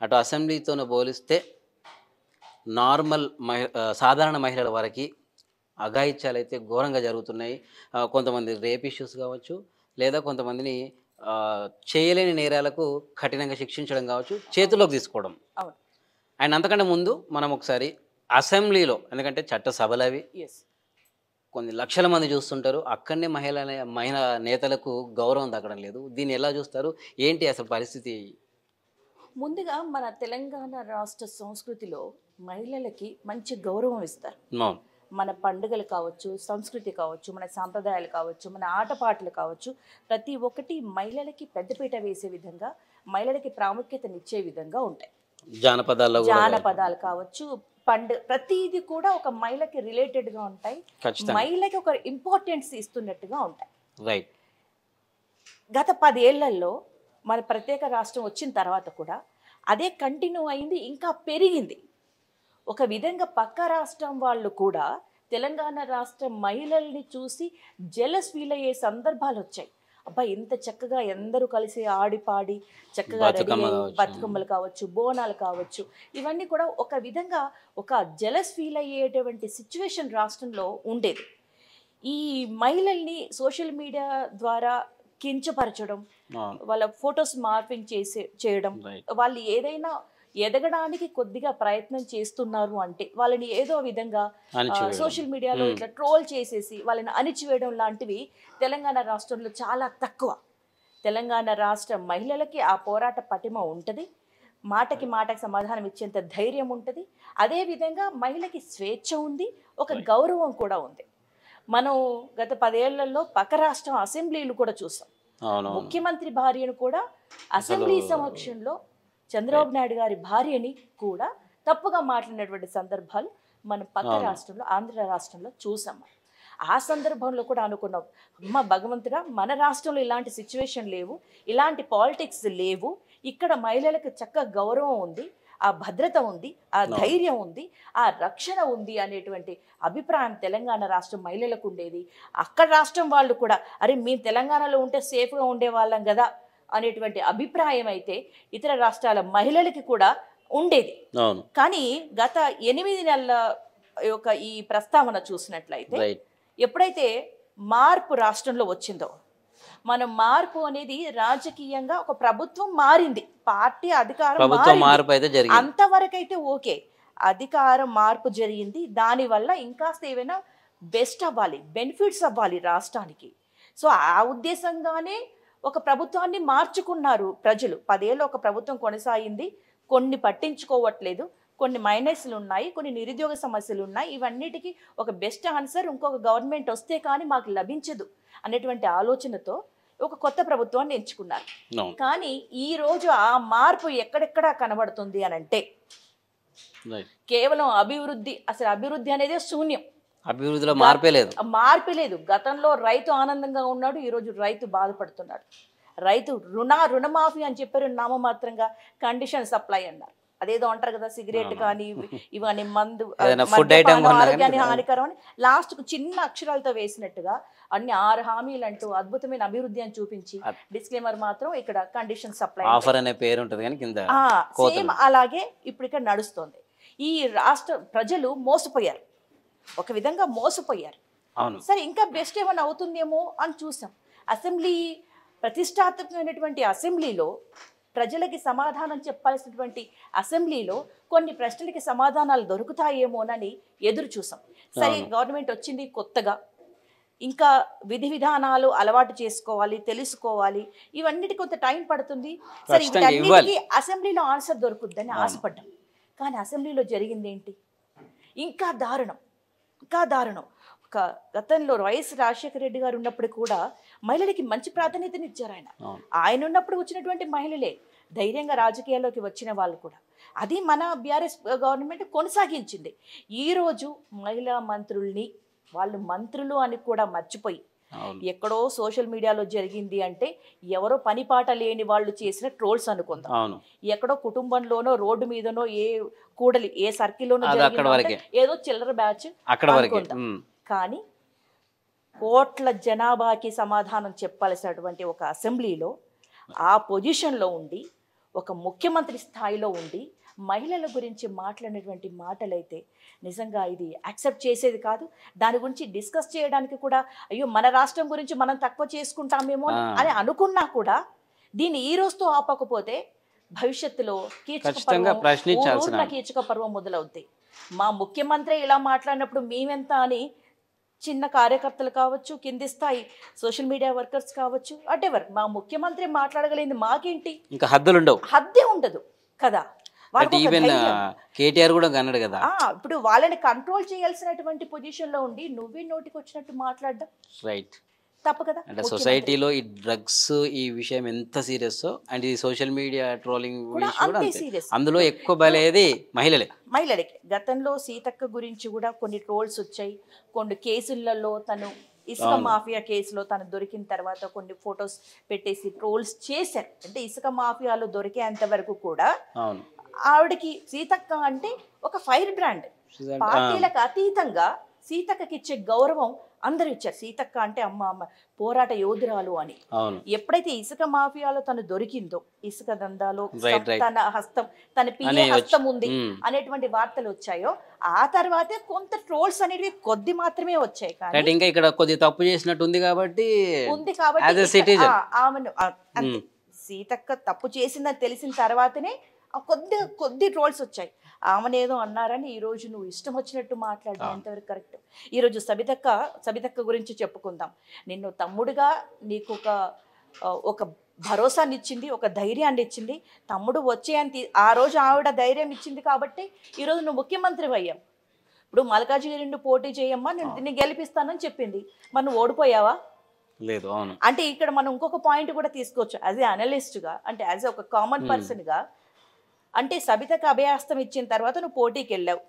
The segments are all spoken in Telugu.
అటు అసెంబ్లీతోని పోలిస్తే నార్మల్ సాధారణ మహిళల వరకి అఘాయిత్యాలైతే ఘోరంగా జరుగుతున్నాయి. కొంతమంది రేప్ ఇష్యూస్ కావచ్చు, లేదా కొంతమందిని చేయలేని నేరాలకు కఠినంగా శిక్షించడం కావచ్చు, చేతుల్లోకి తీసుకోవడం. అవును. అండ్ అంతకంటే ముందు మనం ఒకసారి అసెంబ్లీలో, ఎందుకంటే చట్టసభలవి యెస్. కొన్ని లక్షల మంది చూస్తుంటారు. అక్కడనే మహిళా నేతలకు గౌరవం దక్కడం లేదు. దీన్ని ఎలా చూస్తారు? ఏంటి అసలు పరిస్థితి? ముందుగా మన తెలంగాణ రాష్ట్ర సంస్కృతిలో మహిళలకి మంచి గౌరవం ఇస్తారు. అవును. మన పండుగలు కావచ్చు, సంస్కృతి కావచ్చు, మన సాంప్రదాయాలు కావచ్చు, మన ఆటపాటలు కావచ్చు, ప్రతి ఒక్కటి మహిళలకి పెద్దపీట వేసే విధంగా, మహిళలకి ప్రాముఖ్యతనిచ్చే విధంగా ఉంటాయి. జానపదాల్లో కూడా జానపదాలు కావచ్చు, ప్రతిది కూడా ఒక మహిళకి రిలేటెడ్గా ఉంటాయి. ఖచ్చితంగా. మహిళకి ఒక ఇంపార్టెన్స్ ఇస్తున్నట్టుగా ఉంటాయి. రైట్. గత 10 ఏళ్లలో మన ప్రత్యేక రాష్ట్రం వచ్చిన తర్వాత కూడా అదే కంటిన్యూ అయింది, ఇంకా పెరిగింది. ఒక విధంగా పక్క రాష్ట్రం వాళ్ళు కూడా తెలంగాణ రాష్ట్ర మహిళల్ని చూసి జెలస్ ఫీల్ అయ్యే సందర్భాలు వచ్చాయి. అబ్బా, ఇంత చక్కగా అందరూ కలిసి ఆడిపాడి చక్కగా రెడీ అయ్యి బతుకమ్మలు కావచ్చు, బోనాలు కావచ్చు, ఇవన్నీ కూడా ఒక విధంగా ఒక జెలస్ ఫీల్ అయ్యేటువంటి సిచ్యువేషన్ రాష్ట్రంలో ఉండేది. ఈ మహిళల్ని సోషల్ మీడియా ద్వారా కించపరచడం, వాళ్ళ ఫొటోస్ మార్పింగ్ చేయడం, వాళ్ళు ఏదైనా ఎదగడానికి కొద్దిగా ప్రయత్నం చేస్తున్నారు అంటే వాళ్ళని ఏదో విధంగా సోషల్ మీడియాలో ఇట్లా ట్రోల్ చేసేసి వాళ్ళని అణిచివేయడం లాంటివి తెలంగాణ రాష్ట్రంలో చాలా తక్కువ. తెలంగాణ రాష్ట్ర మహిళలకి ఆ పోరాట పటిమ ఉంటుంది, మాటకి సమాధానం ఇచ్చేంత ధైర్యం ఉంటుంది. అదేవిధంగా మహిళకి స్వేచ్ఛ ఉంది, ఒక గౌరవం కూడా ఉంది. మనం గత 10 ఏళ్లలో పక్క రాష్ట్రం అసెంబ్లీలు కూడా చూసాం. ముఖ్యమంత్రి భార్యను కూడా అసెంబ్లీ సమక్షంలో చంద్రబాబు నాయుడు గారి భార్యని కూడా తప్పుగా మాట్లాడినటువంటి సందర్భాలు మనం పక్క రాష్ట్రంలో, ఆంధ్ర రాష్ట్రంలో చూసాం. ఆ సందర్భంలో కూడా అనుకున్నాం, అమ్మ భగవంతుడా, మన రాష్ట్రంలో ఇలాంటి సిచ్యువేషన్ లేవు, ఇలాంటి పాలిటిక్స్ లేవు, ఇక్కడ మహిళలకు చక్కగా గౌరవం ఉంది, ఆ భద్రత ఉంది, ఆ ధైర్యం ఉంది, ఆ రక్షణ ఉంది అనేటువంటి అభిప్రాయం తెలంగాణ రాష్ట్రం మహిళలకు ఉండేది. అక్కడ రాష్ట్రం వాళ్ళు కూడా అరే మేము తెలంగాణలో ఉంటే సేఫ్గా ఉండేవాళ్ళం కదా అనేటువంటి అభిప్రాయం అయితే ఇతర రాష్ట్రాల మహిళలకి కూడా ఉండేది. కానీ గత 8 నెలల యొక్క ఈ ప్రస్తావన చూసినట్లయితే ఎప్పుడైతే మార్పు రాష్ట్రంలో వచ్చిందో, మనం మార్పు అనేది రాజకీయంగా ఒక ప్రభుత్వం మారింది, పార్టీ అధికారం మారింది, అంతవరకు అయితే ఓకే, అధికారం మార్పు జరిగింది, దానివల్ల ఇంకాస్త ఏమైనా బెస్ట్ అవ్వాలి, బెనిఫిట్స్ అవ్వాలి రాష్ట్రానికి. సో ఆ ఉద్దేశంగానే ఒక ప్రభుత్వాన్ని మార్చుకున్నారు ప్రజలు. 10 ఏళ్ళు ఒక ప్రభుత్వం కొనసాగింది, కొన్ని పట్టించుకోవట్లేదు, కొన్ని మైనస్లు ఉన్నాయి, కొన్ని నిరుద్యోగ సమస్యలు ఉన్నాయి, ఇవన్నిటికీ ఒక బెస్ట్ ఆన్సర్ ఇంకొక గవర్నమెంట్ వస్తే కానీ మాకు లభించదు అనేటువంటి ఆలోచనతో ఒక కొత్త ప్రభుత్వాన్ని ఎంచుకున్నారు. కానీ ఈ రోజు ఆ మార్పు ఎక్కడెక్కడ కనబడుతుంది అని అంటే కేవలం అభివృద్ధి, అసలు అభివృద్ధి అనేది శూన్యం, అభివృద్ధిలో మార్పే లేదు. గతంలో రైతు ఆనందంగా ఉన్నాడు, ఈరోజు రైతు బాధపడుతున్నాడు. రైతు రుణమాఫీ అని చెప్పారు, నామమాత్రంగా కండిషన్ సప్లై అన్నారు. అదేదో అంటారు కదా, సిగరెట్ కానీ ఇవన్నీ మందు ఆరోగ్యాన్ని హానికరం అని లాస్ట్కు చిన్న అక్షరాలతో వేసినట్టుగా అన్ని 6 హామీలు అంటూ అద్భుతమైన అభివృద్ధి అని చూపించి డిస్క్లైమర్ మాత్రం ఇక్కడ కండిషన్ సప్లై ఆఫర్ అనే పేరు ఉంటుంది కానీ కింద సేమ్ అలాగే ఇప్పుడు ఇక్కడ నడుస్తుంది. ఈ రాష్ట్ర ప్రజలు మోసపోయారు, ఒక విధంగా మోసపోయారు. సరే ఇంకా బెస్ట్ ఏమైనా అవుతుందేమో అని చూసాం. అసెంబ్లీ ప్రతిష్టాత్మకమైనటువంటి అసెంబ్లీలో ప్రజలకి సమాధానం చెప్పాల్సినటువంటి అసెంబ్లీలో కొన్ని ప్రశ్నలకి సమాధానాలు దొరుకుతాయేమోనని ఎదురు చూసాం. సరే గవర్నమెంట్ వచ్చింది కొత్తగా, ఇంకా విధి విధానాలు అలవాటు చేసుకోవాలి, తెలుసుకోవాలి, ఇవన్నిటి కొంత టైం పడుతుంది. సరే వీటన్నిటికీ అసెంబ్లీలో ఆన్సర్ దొరుకుద్దని ఆశపడ్డాం. కానీ అసెంబ్లీలో జరిగింది ఏంటి? ఇంకా దారుణం. ఒక గతంలో వైఎస్ రాజశేఖర రెడ్డి గారు ఉన్నప్పుడు కూడా మహిళలకి మంచి ప్రాధాన్యతనిచ్చారు. ఆయన ఉన్నప్పుడు వచ్చినటువంటి మహిళలే ధైర్యంగా రాజకీయాల్లోకి వచ్చిన వాళ్ళు కూడా, అది మన బీఆర్ఎస్ గవర్నమెంట్ కొనసాగించింది. ఈరోజు మహిళా మంత్రుల్ని వాళ్ళు మంత్రులు అని కూడా మర్చిపోయి ఎక్కడో సోషల్ మీడియాలో జరిగింది అంటే ఎవరో పనిపాట లేని వాళ్ళు చేసిన ట్రోల్స్ అనుకుందాం, ఎక్కడో కుటుంబంలోనో రోడ్డు మీదనో ఏ కూడలి ఏ సర్కిల్లోనో ఏదో చిల్లర బ్యాచ్ అనుకుందాం. కానీ కోట్ల జనాభాకి సమాధానం చెప్పాల్సినటువంటి ఒక అసెంబ్లీలో ఆ పొజిషన్లో ఉండి ఒక ముఖ్యమంత్రి స్థాయిలో ఉండి మహిళల గురించి మాట్లాడినటువంటి మాటలైతే నిజంగా ఇది యాక్సెప్ట్ చేసేది కాదు. దాని గురించి డిస్కస్ చేయడానికి కూడా అయ్యో మన రాష్ట్రం గురించి మనం తక్కువ చేసుకుంటామేమో అని అనుకున్నా కూడా దీన్ని ఈ రోజుతో ఆపకపోతే భవిష్యత్తులో కీచక పర్వం మొదలవుతాయి. మా ముఖ్యమంత్రి ఇలా మాట్లాడినప్పుడు మేమెంత అని చిన్న కార్యకర్తలు కావచ్చు, కింది స్థాయి సోషల్ మీడియా వర్కర్స్ కావచ్చు, అటెవర్ మా ముఖ్యమంత్రి మాట్లాడగలిగింది మాకేంటి, ఇంకా హద్దులు ఉండవు, హద్దే ఉండదు కదా. కేటీఆర్ కూడా అన్నాడు కదా, ఇప్పుడు వాళ్ళని కంట్రోల్ చేయాల్సినటువంటి పొజిషన్ లో ఉండి నువ్వే నోటికి వచ్చినట్టు మాట్లాడడం రైట్ తప్పు కదా. అంటే సొసైటీలో ఈ డ్రగ్స్ ఈ విషయం ఎంత సీరియస్ అండ్ ఈ సోషల్ మీడియా ట్రోలింగ్ అందులో ఎక్కువ బలయ్యేది మహిళలకి. గతంలో సీతక్క గురించి కూడా కొన్ని ట్రోల్స్ వచ్చాయి, కొన్ని కేసులలో తను ఇసుక మాఫియా కేసులో తను దొరికిన తర్వాత కొన్ని ఫొటోస్ పెట్టేసి ట్రోల్స్ చేశారు. అంటే ఇసుక మాఫియాలో దొరికేంత వరకు కూడా ఆవిడకి సీతక్క అంటే ఒక ఫైర్ బ్రాండ్. పార్టీలకు అతీతంగా సీతక్కకి ఇచ్చే గౌరవం అందరూ ఇచ్చారు. సీతక్క అంటే అమ్మ పోరాట యోధురాలు అని. ఎప్పుడైతే ఇసుక మాఫియాలో తను దొరికిందో, ఇసుక దందాలో తన హస్తం, తన పిఏ హస్తం ఉంది అనేటువంటి వార్తలు వచ్చాయో ఆ తర్వాతే కొంత ట్రోల్స్ అనేవి కొద్ది మాత్రమే వచ్చాయి. కానీ ఇంకా ఇక్కడ కొద్ది తప్పు చేసినట్టు ఉంది కాబట్టి ఆమెను సీతక్క తప్పు చేసిందని తెలిసిన తర్వాతనే కొద్ది ట్రోల్స్ వచ్చాయి. ఆమెనేదో అన్నారని ఈరోజు నువ్వు ఇష్టం వచ్చినట్టు మాట్లాడడం ఎంతవరకు కరెక్ట్? ఈరోజు సబితక్క గురించి చెప్పుకుందాం. నిన్ను తమ్ముడుగా నీకు ఒక భరోసాని ఇచ్చింది, ఒక ధైర్యాన్ని ఇచ్చింది. తమ్ముడు వచ్చేయంతి ఆ రోజు ఆవిడ ధైర్యం ఇచ్చింది కాబట్టి ఈరోజు నువ్వు ముఖ్యమంత్రి అయ్యావు. ఇప్పుడు మల్కాజిగిరి పోటీ చేయమ్మా, నేను దీన్ని గెలిపిస్తానని చెప్పింది, మరి నువ్వు ఓడిపోయావా? లేదు. అంటే ఇక్కడ మనం ఇంకొక పాయింట్ కూడా తీసుకోవచ్చు. యాజ్ ఏ అనలిస్ట్గా, అంటే యాజ్ ఒక కామన్ పర్సన్గా, అంటే సబితకు అభయాస్తం ఇచ్చిన తర్వాత నువ్వు పోటీకి వెళ్ళావు,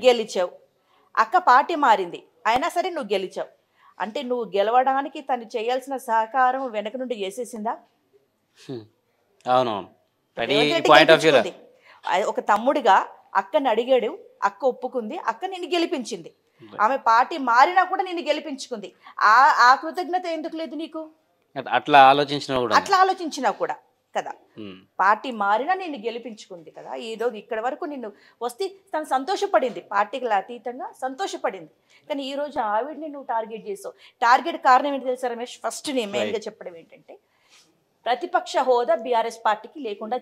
గెలిచావు. అక్క పార్టీ మారింది, అయినా సరే నువ్వు గెలిచావు. అంటే నువ్వు గెలవడానికి తను చేయాల్సిన సహకారం వెనక నుండి చేసేసిందా? ఒక తమ్ముడిగా అక్కని అడిగాడు, అక్క ఒప్పుకుంది, అక్క నిన్ను గెలిపించింది. ఆమె పార్టీ మారినా కూడా నిన్ను గెలిపించుకుంది. ఆ కృతజ్ఞత ఎందుకు లేదు నీకు? అట్లా ఆలోచించినా కూడా కదా. పార్టీ మారినా నిన్ను గెలిపించుకుంది కదా. ఈరోజు ఇక్కడ వరకు నిన్ను వస్తే తను సంతోషపడింది, పార్టీకి అతీతంగా సంతోషపడింది. కానీ ఈ రోజు ఆవిడని నువ్వు టార్గెట్ చేసావు. టార్గెట్ కారణం ఏంటి తెలుసా రమేష్? ఫస్ట్ నేను మెయిన్గా చెప్పడం ఏంటంటే, ప్రతిపక్ష హోదా బీఆర్ఎస్ పార్టీకి లేకుండా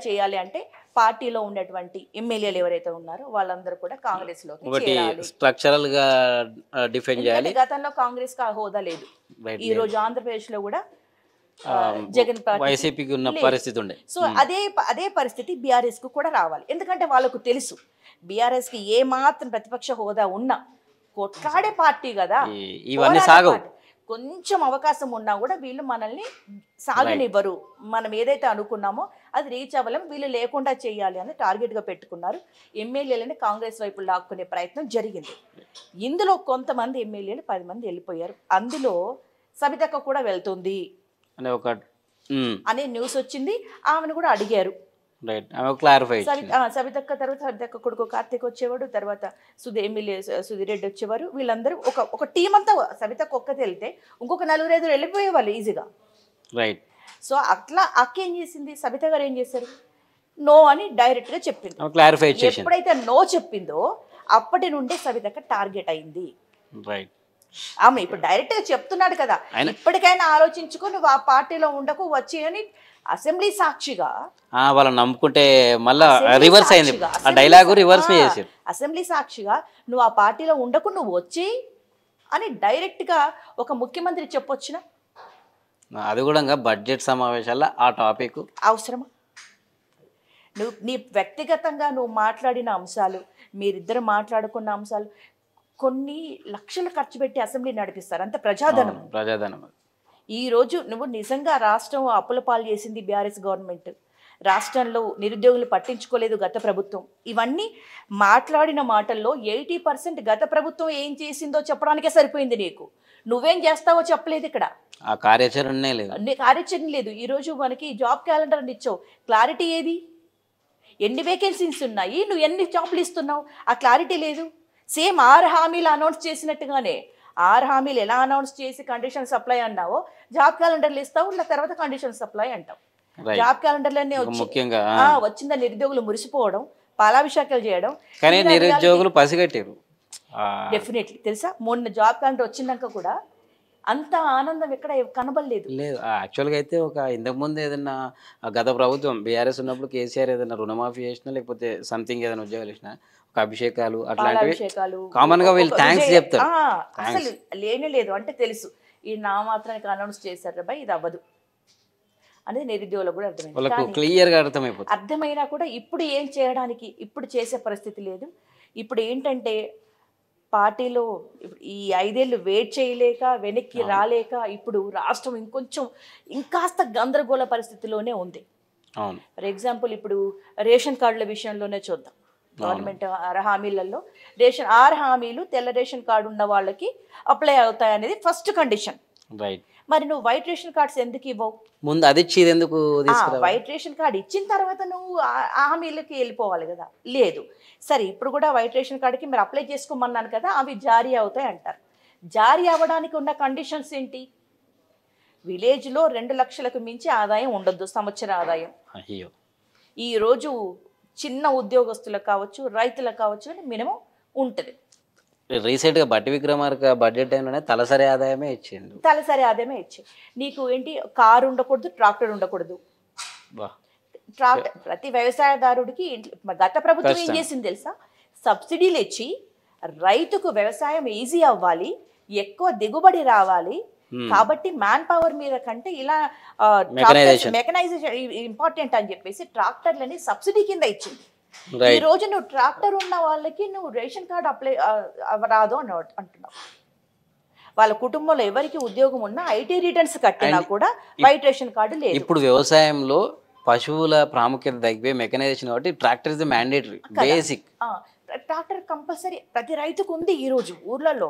చేయాలి అంటే పార్టీలో ఉన్నటువంటి ఎమ్మెల్యేలు ఎవరైతే ఉన్నారో వాళ్ళందరూ కూడా కాంగ్రెస్ లోకి స్ట్రక్చరల్ గా డిఫెండ్ చేయాలి. గతంలో కాంగ్రెస్ కి హోదా లేదు. ఈ రోజు ఆంధ్రప్రదేశ్ లో కూడా జగన్ వైసీపీకి ఉన్న పరిస్థితి ఉండే. సో అదే పరిస్థితి బీఆర్ఎస్ కు కూడా రావాలి. ఎందుకంటే వాళ్ళకు తెలుసు బీఆర్ఎస్ కి ఏ మాత్రం ప్రతిపక్ష హోదా ఉన్నా కొట్లాడే పార్టీ కదా, ఇవన్నీ సాగవు. కొంచెం అవకాశం ఉన్నా కూడా వీళ్ళు మనల్ని సాగనివ్వరు. మనం ఏదైతే అనుకున్నామో అది రీచ్ అవ్వలేం, వీళ్ళు లేకుండా చేయాలి అని టార్గెట్గా పెట్టుకున్నారు. ఎమ్మెల్యేలని కాంగ్రెస్ వైపు లాక్కునే ప్రయత్నం జరిగింది. ఇందులో కొంతమంది ఎమ్మెల్యేలు 10 మంది వెళ్ళిపోయారు. అందులో సబితక్క కూడా వెళ్తుంది అనే న్యూస్ వచ్చింది. ఆమెను కూడా అడిగారు. సబితక్క తర్వాత సబితక్క కొడుకు కార్తీక్ వచ్చేవాడు, తర్వాత ఎమ్మెల్యే సుధిరెడ్డి వచ్చేవారు. వీళ్ళందరూ ఒక టీం అంతా సబితక్క ఒక్కతే వెళ్తే ఇంకొక 4-5 వెళ్ళిపోయేవాళ్ళు ఈజీగా. సో అట్లా అక్క ఏం చేసింది, సబిత గారు ఏం చేశారు, నో అని డైరెక్ట్ గా చెప్పింది. ఎప్పుడైతే నో చెప్పిందో అప్పటి నుండే సబితక్క టార్గెట్ అయింది. ఆమె ఇప్పుడు డైరెక్ట్ గా చెప్తున్నాడు కదా, ఇప్పటికైనా ఆలోచించుకో, నువ్వు ఆ పార్టీలో ఉండకు, వచ్చి అని అసెంబ్లీ సాక్షిగా వాళ్ళని నమ్ముకుంటే మళ్ళా రివర్స్ అయింది ఆ డైలాగ్, రివర్స్ చేశారు. అసెంబ్లీ సాక్షిగా నువ్వు ఆ పార్టీలో ఉండకు, నువ్వు వచ్చి అని డైరెక్ట్ గా ఒక ముఖ్యమంత్రి చెప్పొచ్చునా? అది కూడా బడ్జెట్ సమావేశాల్లో ఆ టాపిక్ అవసరమా? నువ్వు నీ వ్యక్తిగతంగా నువ్వు మాట్లాడిన అంశాలు, మీరిద్దరు మాట్లాడుకున్న అంశాలు, కొన్ని లక్షలు ఖర్చు పెట్టి అసెంబ్లీ నడిపిస్తారు, అంత ప్రజాధనం. ఈరోజు నువ్వు నిజంగా రాష్ట్రం అప్పుల పాలు చేసింది బీఆర్ఎస్ గవర్నమెంట్, రాష్ట్రంలో నిరుద్యోగులు పట్టించుకోలేదు గత ప్రభుత్వం. ఇవన్నీ మాట్లాడిన మాటల్లో 80% గత ప్రభుత్వం ఏం చేసిందో చెప్పడానికే సరిపోయింది. నీకు నువ్వేం చేస్తావో చెప్పలేదు. ఇక్కడ కార్యాచరణ లేదు. ఈరోజు మనకి జాబ్ క్యాలెండర్ అని ఇచ్చావు, క్లారిటీ ఏది? ఎన్ని వేకెన్సీస్ ఉన్నాయి, నువ్వు ఎన్ని జాబ్లు ఇస్తున్నావు, ఆ క్లారిటీ లేదు. సేమ్ 6 హామీలు అనౌన్స్ చేసినట్టుగానే 6 హామీలు ఎలా అనౌన్స్ చేసి కండిషన్ సప్లై అన్నావో జాబ్ క్యాలెండర్లు ఇస్తావు, ఇలా తర్వాత కండిషన్ సప్లై అంటావు. రైట్. జాబ్ క్యాలెండర్లన్నీ వచ్చి ముఖ్యంగా వచ్చిందని నిరుద్యోగులు మురిసిపోవడం, పాలాభిషేకాలు చేయడం. కానీ నిరుద్యోగులు పసిగట్టారు. డెఫినెట్లీ తెలుసా, మొన్న జాబ్ క్యాలెండర్ వచ్చినాక కూడా అంత ఆనందం ఎక్కడ కనబడలేదు. లేదు, యాక్చువల్గా అయితే ఒక ఇంతకుముందు ఏదైనా గత ప్రభుత్వం బీఆర్ఎస్ ఉన్నప్పుడు కేసీఆర్ ఏదైనా రుణమాఫీ చేసినా లేకపోతే సంథింగ్ ఏదైనా ఉద్యోగాలు ఇచ్చినా ఒక అభిషేకాలు అట్లాంటివి పాలాభిషేకాలు కామన్ గా వీళ్ళు థ్యాంక్స్ చెప్తారు. అసలు లేనే లేదు అంటే తెలుసు ఈ నా మాత్రానికి అనౌన్స్ చేశారు బై, ఇది అవ్వదు అనేది నిరుద్యోగులకు కూడా అర్థమైంది. వాళ్ళకు కానీ క్లియర్ గా అర్థమైపోతుంది. అర్థమైనా కూడా ఇప్పుడు ఏం చేయడానికి, ఇప్పుడు చేసే పరిస్థితి లేదు. ఇప్పుడు ఏంటంటే పార్టీలో ఈ 5 ఏళ్ళు వెయిట్ చేయలేక, వెనక్కి రాలేక ఇప్పుడు రాష్ట్రం ఇంకాస్త గందరగోళ పరిస్థితిలోనే ఉంది. అవును. ఫర్ ఎగ్జాంపుల్ ఇప్పుడు రేషన్ కార్డుల విషయంలోనే చూద్దాం. గవర్నమెంట్ 6 హామీలలో 6 హామీలు తెల్ల రేషన్ కార్డు ఉన్న వాళ్ళకి అప్లై అవుతాయి అనేది ఫస్ట్ కండిషన్. రైట్. మరి నువ్వు వైట్ రేషన్ కార్డ్స్ ఎందుకు ఇవ్వవు? ముందు అది ఇచ్చేది ఎందుకు తీసుకురా? వైట్ రేషన్ కార్డు ఇచ్చిన తర్వాత నువ్వు ఆ హామీలకి వెళ్ళిపోవాలి కదా. లేదు, సరే ఇప్పుడు కూడా వైట్ రేషన్ కార్డుకి మీరు అప్లై చేసుకోమన్నాను కదా, అవి జారీ అవుతాయి అంటారు. జారీ అవ్వడానికి ఉన్న కండిషన్స్ ఏంటి? విలేజ్లో 2 లక్షలకు మించి ఆదాయం ఉండొద్దు, సంవత్సర ఆదాయం. అయ్యో. ఈరోజు చిన్న ఉద్యోగస్తులకు కావచ్చు, రైతులకు కావచ్చు అని మినిమం ఉంటుంది. రీసెంట్ గా బట్టి విక్రమార్క బడ్జెట్ టైంలోనే తలసరి ఆదాయమే ఇచ్చిండు. తలసరి ఆదాయమే ఇచ్చి నీకు ఏంటి, కారు ఉండకూడదు, ట్రాక్టర్ ఉండకూడదు. ట్రాక్టర్ ప్రతి వ్యవసాయదారుడికి గత ప్రభుత్వం ఏం చేసింది తెలుసా? సబ్సిడీలు ఇచ్చి రైతుకు వ్యవసాయం ఈజీ అవ్వాలి, ఎక్కువ దిగుబడి రావాలి కాబట్టి మ్యాన్ పవర్ మీద కంటే ఇలా మెకనైజేషన్ ఇంపార్టెంట్ అని చెప్పేసి ట్రాక్టర్లని సబ్సిడీ కింద ఇచ్చింది. ఈ రోజు నువ్వు ట్రాక్టర్ ఉన్న వాళ్ళకి నువ్వు రేషన్ కార్డు అప్లై రాదు అని అంటున్నావు. వాళ్ళ కుటుంబంలో ఎవరికి ఉద్యోగం ఉన్నా ఐటీ రిటర్న్స్ కట్టినా కూడా వైట్ రేషన్ కార్డు లేదు. ఇప్పుడు వ్యవసాయంలో పశువుల ప్రాముఖ్యత తగ్గిపోయి మెకనైజేషన్ కాబట్టి tractor is mandatory basic. Tractor compulsory ప్రతి రైతుకు ఉంది. ఈ రోజు ఊర్లలో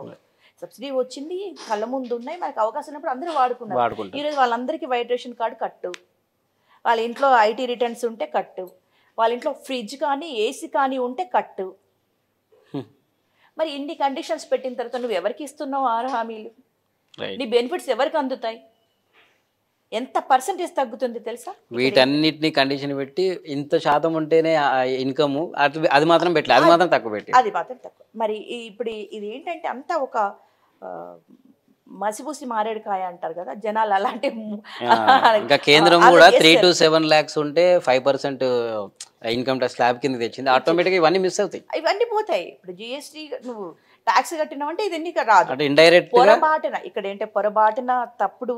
సబ్సిడీ వచ్చింది, కళ్ళ ముందు ఉన్నాయి, మనకు అవకాశం ఉన్నప్పుడు అందరూ వాడుకున్నారు. ఈరోజు వాళ్ళందరికీ వైట్ రేషన్ కార్డు కట్టు, వాళ్ళ ఇంట్లో ఐటీ రిటర్న్స్ ఉంటే కట్టు, వాళ్ళ ఇంట్లో ఫ్రిడ్జ్ కానీ ఏసీ కానీ ఉంటే కట్టు. మరి ఇన్ని కండిషన్స్ పెట్టిన తర్వాత నువ్వు ఎవరికి ఇస్తున్నావు 6 హామీలు? నీ బెనిఫిట్స్ ఎవరికి అందుతాయి? ఎంత పర్సెంటేజ్ తగ్గుతుంది తెలుసా? వీటన్నిటిని కండిషన్ పెట్టి ఇంత శాతం ఉంటేనే ఇన్కమ్, అది మాత్రం పెట్టలేదు, అది మాత్రం తక్కువ పెట్టి, అది మాత్రం తక్కువ. మరి ఇప్పుడు ఇది ఏంటంటే అంతా ఒక మసిపూసి మారేడుకాయ అంటారు కదా, జనాలు అలాంటి. ఇంకా కేంద్రం కూడా 3 to 7 lakhs ఉంటే 5% ఇన్కమ్ ట్యాక్స్ స్లాబ్ కింద తెచ్చింది. ఆటోమేటిక్గా ఇవన్నీ మిస్ అవుతాయి, ఇవన్నీ పోతాయి. ఇప్పుడు జిఎస్టీ నువ్వు ట్యాక్స్ కట్టినావు అంటే ఇది నీకు రాదు. అంటే ఇండైరెక్ట్ పొరపాటున ఇక్కడ ఏంటంటే పొరపాటున తప్పుడు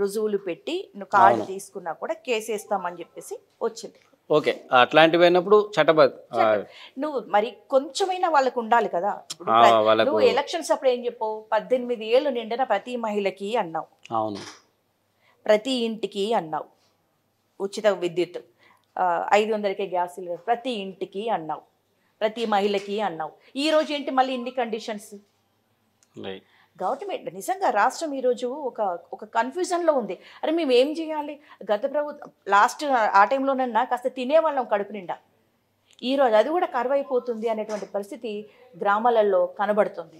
రుజువులు పెట్టి నువ్వు కార్డు తీసుకున్నా కూడా కేసు వేస్తామని చెప్పేసి వచ్చింది. ఓకే, అట్లాంటివి అయినప్పుడు చట్టబద్ధ నువ్వు మరి కొంచెమైనా వాళ్ళకు ఉండాలి కదా. నువ్వు ఎలక్షన్స్ అప్పుడు ఏం చెప్పావు? 18 ఏళ్ళు నిండిన ప్రతి మహిళకి అన్నావు, అవును, ప్రతి ఇంటికి అన్నావు, ఉచిత విద్యుత్ 500కే గ్యాస్ సిలిండర్ ప్రతి ఇంటికి అన్నావు, ప్రతి మహిళకి అన్నావు. ఈ రోజు ఏంటి మళ్ళీ ఇన్ని కండిషన్స్? గవర్నమెంట్ నిజంగా రాష్ట్రం ఈరోజు ఒక కన్ఫ్యూజన్లో ఉంది. అరే మేము ఏం చేయాలి? గత ప్రభుత్వం లాస్ట్ ఆ టైంలోనన్నా కాస్త తినేవాళ్ళం కడుపు నిండా, ఈరోజు అది కూడా కరువైపోతుంది అనేటువంటి పరిస్థితి గ్రామాలలో కనబడుతుంది.